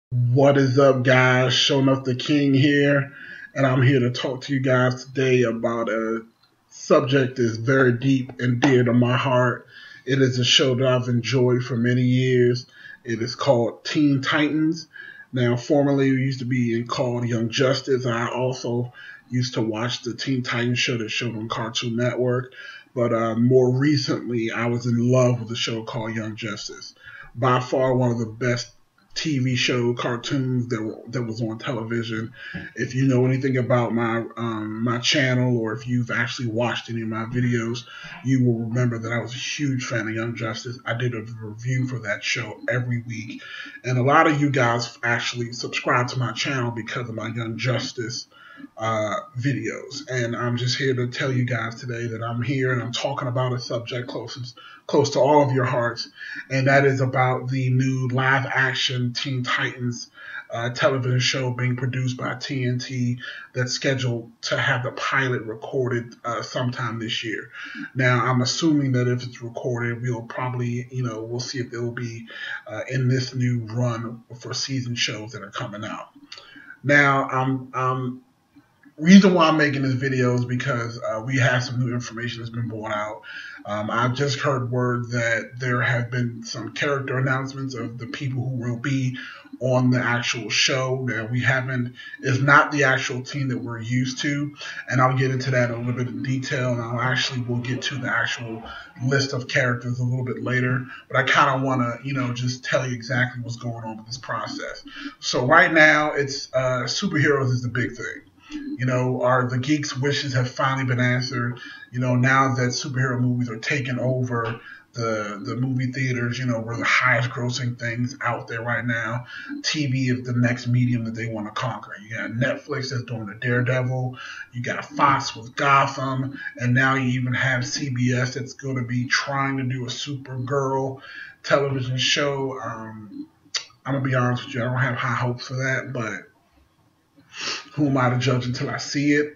What is up, guys? Showing up the king here, and I'm here to talk to you guys today about a subject that's very deep and dear to my heart. It is a show that I've enjoyed for many years. It is called Teen Titans. Now, formerly it used to be called Young Justice. I also used to watch the Teen Titans show that showed on Cartoon Network, but more recently, I was in love with a show called Young Justice. By far, one of the best TV show cartoons that was on television. If you know anything about my channel, or if you've actually watched any of my videos, you will remember that I was a huge fan of Young Justice. I did a review for that show every week, and a lot of you guys actually subscribe to my channel because of my Young Justice videos. And I'm just here to tell you guys today that I'm here and I'm talking about a subject close to all of your hearts, and that is about the new live action Teen Titans television show being produced by TNT that's scheduled to have the pilot recorded sometime this year. Now, I'm assuming that if it's recorded, we'll probably, we'll see if it will be in this new run for season shows that are coming out. Now, reason why I'm making this video is because we have some new information that's been brought out. I've just heard word that there have been some character announcements of the people who will be on the actual show. Now, it's not the actual team that we're used to, and I'll get into that in a little bit of detail, and we'll get to the actual list of characters a little bit later, but I kind of want to, just tell you exactly what's going on with this process. So right now, it's superheroes is the big thing. Are the geeks' wishes have finally been answered? Now that superhero movies are taking over the movie theaters, we're the highest grossing things out there right now. TV is the next medium that they want to conquer. You got Netflix that's doing the Daredevil, you got Fox with Gotham, and now you even have CBS that's going to be trying to do a Supergirl television show. I'm going to be honest with you, I don't have high hopes for that, but who am I to judge until I see it?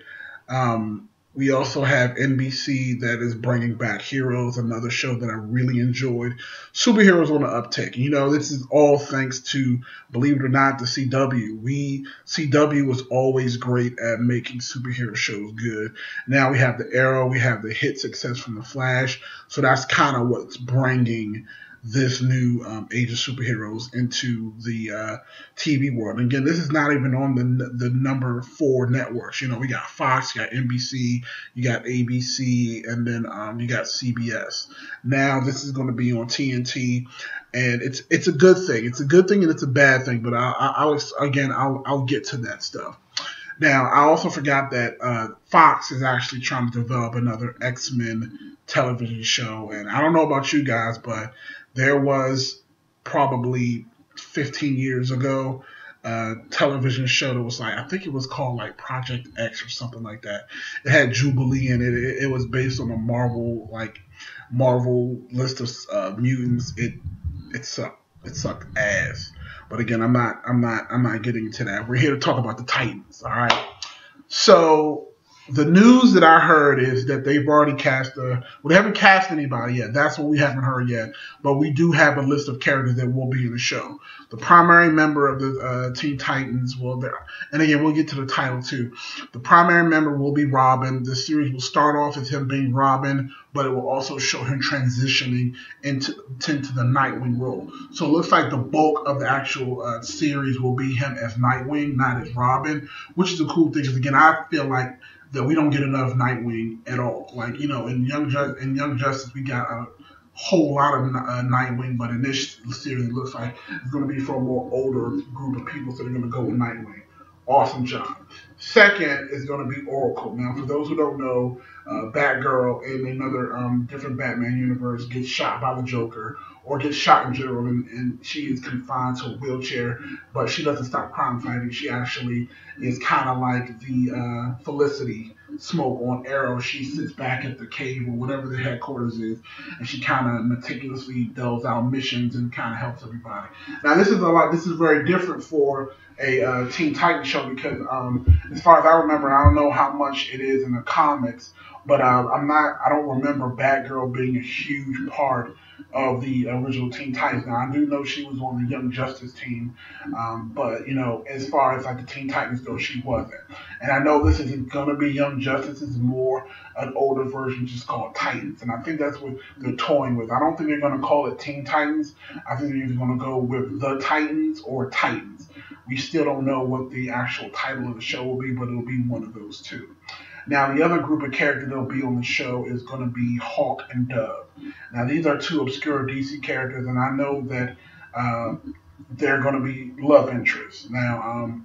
We also have NBC that is bringing back Heroes, another show that I really enjoyed. Superheroes on the uptick. This is all thanks to, believe it or not, the CW. CW was always great at making superhero shows good. Now we have the Arrow, we have the hit success from the Flash, so that's kind of what's bringing this new age of superheroes into the TV world. And again, this is not even on the number 4 networks. We got Fox, you got NBC, you got ABC, and then you got CBS. Now this is going to be on TNT, and it's a good thing. It's a good thing and it's a bad thing. But I'll get to that stuff. Now, I also forgot that Fox is actually trying to develop another X-Men television show. And I don't know about you guys, but there was probably 15 years ago a television show that was I think it was called Project X or something like that. It had Jubilee in it. It was based on a Marvel list of mutants. It sucked. It sucked ass. But again, I'm not getting into that. We're here to talk about the Titans. All right. So the news that I heard is that they've already they haven't cast anybody yet. That's what we haven't heard yet. But we do have a list of characters that will be in the show. The primary member of the Teen Titans and again, we'll get to the title too. The primary member will be Robin. The series will start off as him being Robin, but it will also show him transitioning into the Nightwing role. So it looks like the bulk of the actual series will be him as Nightwing, not as Robin, which is a cool thing. Because again, I feel like that we don't get enough Nightwing at all. In Young Justice, we got a whole lot of Nightwing, but in this series, it looks like it's going to be for a more older group of people, so they're going to go with Nightwing. Awesome job. Second is going to be Oracle. Now, for those who don't know, Batgirl in another different Batman universe gets shot by the Joker, or gets shot in general, and she is confined to a wheelchair, but she doesn't stop crime fighting. She actually is kind of like the Felicity Smoke on Arrow. She sits back at the cave or whatever the headquarters is, and she kind of meticulously does out missions and kind of helps everybody. Now, this is very different for a Teen Titans show because as far as I remember, I don't know how much it is in the comics But I'm not. I don't remember Batgirl being a huge part of the original Teen Titans. Now I do know she was on the Young Justice team, but as far as like the Teen Titans go, she wasn't. And I know this isn't gonna be Young Justice. It's more an older version, just called Titans. And I think that's what they're toying with. I don't think they're gonna call it Teen Titans. I think they're either gonna go with the Titans or Titans. We still don't know what the actual title of the show will be, but it'll be one of those two. Now, the other group of characters that'll be on the show is going to be Hawk and Dove. Now, these are two obscure DC characters, and I know that uh, they're going to be love interests. Now,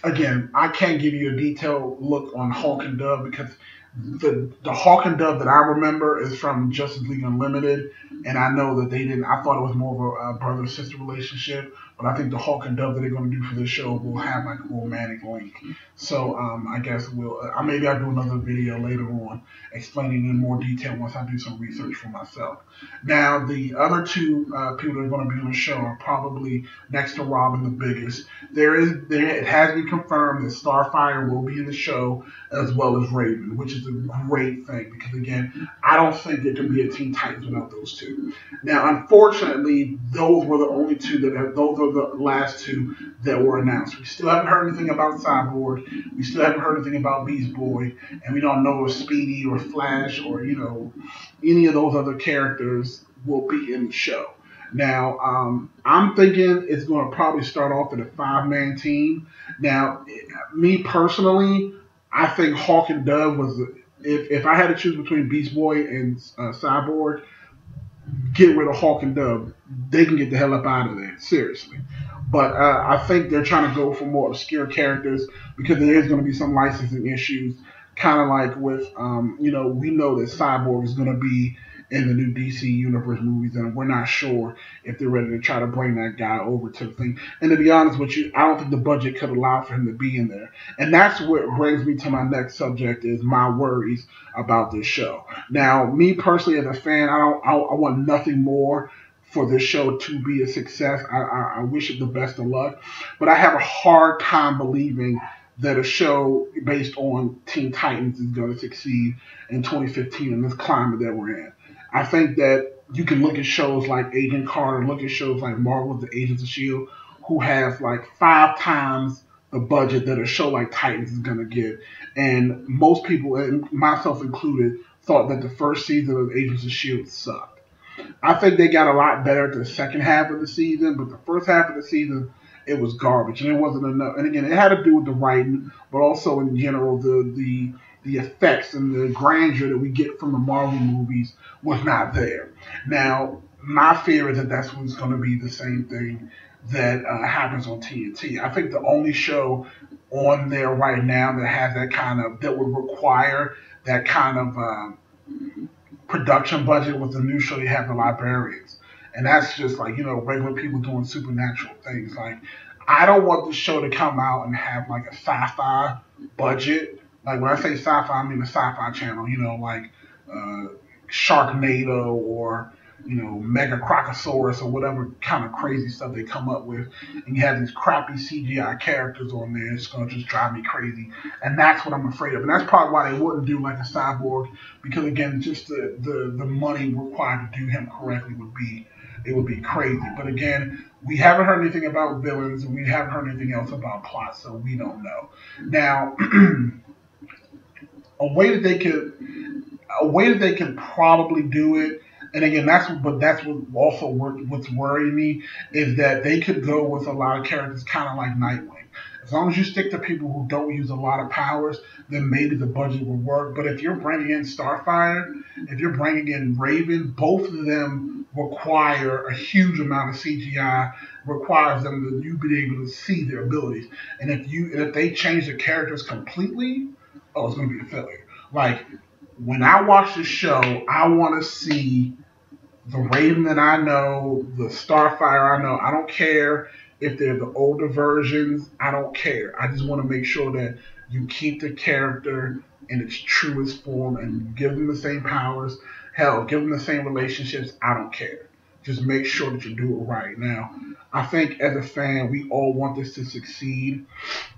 again, I can't give you a detailed look on Hawk and Dove because the Hawk and Dove that I remember is from Justice League Unlimited, and I know that they didn't. I thought it was more of a brother sister relationship, but I think the Hawk and Dove that they're going to do for this show will have like a romantic link. So I guess maybe I'll do another video later on explaining in more detail once I do some research for myself. Now the other two people that are going to be on the show are probably next to Robin the biggest. It has been confirmed that Starfire will be in the show as well as Raven, which is a great thing because again, I don't think there can be a Teen Titans without those two. Now, unfortunately, those were the only two those are the last two that were announced. We still haven't heard anything about Cyborg. We still haven't heard anything about Beast Boy, and we don't know if Speedy or Flash or any of those other characters will be in the show. Now, I'm thinking it's going to probably start off at a 5-man team. Now, me personally, I think Hawk and Dove was if I had to choose between Beast Boy and Cyborg, get rid of Hawk and Dove. They can get the hell up out of there, seriously. But I think they're trying to go for more obscure characters because there is going to be some licensing issues, kind of like with, we know that Cyborg is going to be in the new DC Universe movies, and we're not sure if they're ready to try to bring that guy over to the thing. And to be honest with you, I don't think the budget could allow for him to be in there. And that's what brings me to my next subject is my worries about this show. Now, me personally as a fan, I want nothing more for this show to be a success. I wish it the best of luck, but I have a hard time believing that a show based on Teen Titans is going to succeed in 2015 in this climate that we're in. I think that you can look at shows like Agent Carter, look at shows like Marvel's The Agents of S.H.I.E.L.D., who have like 5 times the budget that a show like Titans is going to get. And most people, and myself included, thought that the first season of Agents of S.H.I.E.L.D. sucked. I think they got a lot better at the second half of the season, but the first half of the season, it was garbage, and it wasn't enough. And again, it had to do with the writing, but also in general, the effects and the grandeur that we get from the Marvel movies was not there. Now, my fear is that that's what's going to be the same thing that happens on TNT. I think the only show on there right now that has that would require that kind of production budget was the new show they have, The Librarians. And that's just like, regular people doing supernatural things. Like, I don't want the show to come out and have like a sci-fi budget. Like when I say sci-fi, I mean the sci-fi channel, like Sharknado or, Mega Crocosaurus or whatever kind of crazy stuff they come up with. And you have these crappy CGI characters on there. It's going to just drive me crazy. And that's what I'm afraid of. And that's probably why they wouldn't do like a Cyborg. Because again, just the money required to do him correctly would be crazy. But again, we haven't heard anything about villains and we haven't heard anything else about plots, so we don't know. Now, a way that they could probably do it, and again, that's what also what's worrying me is that they could go with a lot of characters, kind of like Nightwing. As long as you stick to people who don't use a lot of powers, then maybe the budget will work. But if you're bringing in Starfire, if you're bringing in Raven, both of them require a huge amount of CGI, requires them to you be able to see their abilities. And if they change the characters completely, it's going to be a failure. Like, when I watch the show, I want to see the Raven that I know, the Starfire I know. I don't care if they're the older versions. I don't care. I just want to make sure that you keep the character in its truest form and give them the same powers. Hell, give them the same relationships. I don't care. Just make sure that you do it right. Now, I think as a fan, we all want this to succeed.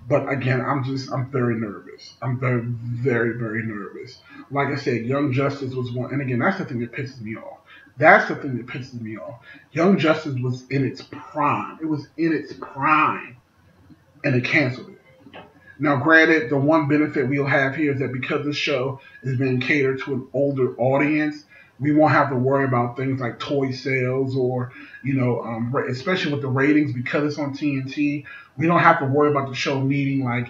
But again, I'm very nervous. I'm very nervous. Like I said, Young Justice was one, and again, that's the thing that pisses me off. That's the thing that pisses me off. Young Justice was in its prime. It was in its prime, and it canceled it. Now, granted, the one benefit we'll have here is that because the show is being catered to an older audience, we won't have to worry about things like toy sales or, especially with the ratings because it's on TNT, we don't have to worry about the show needing like,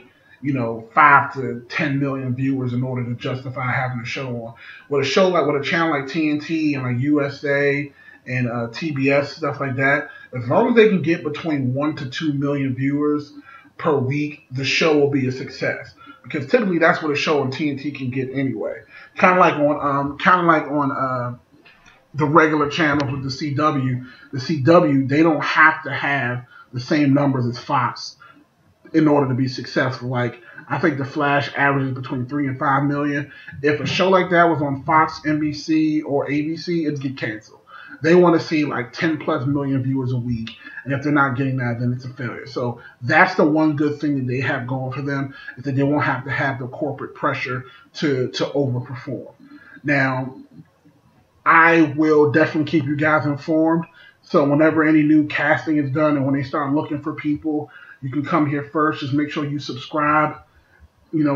5 to 10 million viewers in order to justify having a show on. With a channel like TNT and like USA and TBS stuff like that, as long as they can get between 1 to 2 million viewers per week, the show will be a success. Because typically that's what a show on TNT can get anyway. Kind of like on the regular channels with the CW. The CW, they don't have to have the same numbers as Fox in order to be successful. Like, I think the Flash averages between 3 and 5 million. If a show like that was on Fox, NBC, or ABC, it'd get canceled. They want to see like 10 plus million viewers a week, and if they're not getting that, then it's a failure. So that's the one good thing that they have going for them, is that they won't have to have the corporate pressure to overperform. Now, I will definitely keep you guys informed. So whenever any new casting is done and when they start looking for people, you can come here first. Just make sure you subscribe.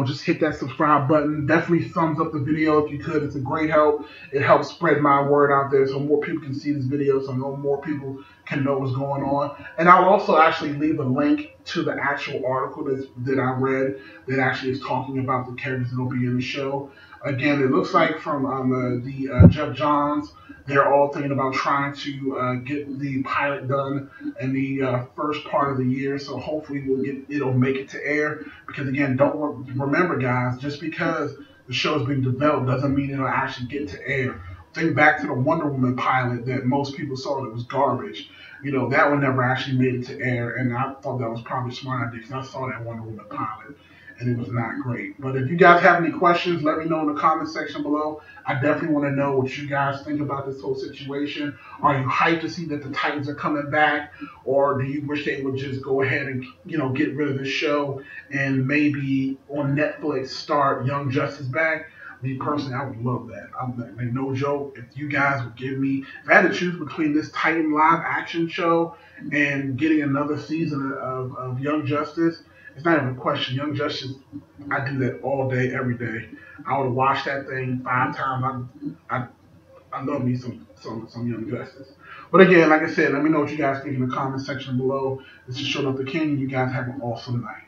Just hit that subscribe button. Definitely thumbs up the video if you could. It's a great help. It helps spread my word out there so more people can see this video, so more people can know what's going on. And I'll also actually leave a link to the actual article that I read that actually is talking about the characters that will be in the show. Again, it looks like from the Jeff Johns, they're all thinking about trying to get the pilot done in the first part of the year. So hopefully it'll make it to air. Because again, don't remember, guys, just because the show is being developed doesn't mean it'll actually get to air. Think back to the Wonder Woman pilot that most people saw that was garbage. That one never actually made it to air, and I thought that was probably a smart idea because I saw that Wonder Woman pilot, and it was not great. But if you guys have any questions, let me know in the comment section below. I definitely want to know what you guys think about this whole situation. Are you hyped to see that the Titans are coming back, or do you wish they would just go ahead and get rid of the show and maybe on Netflix start Young Justice back? Me personally, I would love that. Like, no joke. If you guys would give me, if I had to choose between this Titan live action show and getting another season of Young Justice, it's not even a question. Young Justice, I do that all day, every day. I would watch that thing 5 times. I love me some Young Justice. But again, like I said, let me know what you guys think in the comment section below. This is Showing Up the King, and you guys have an awesome night.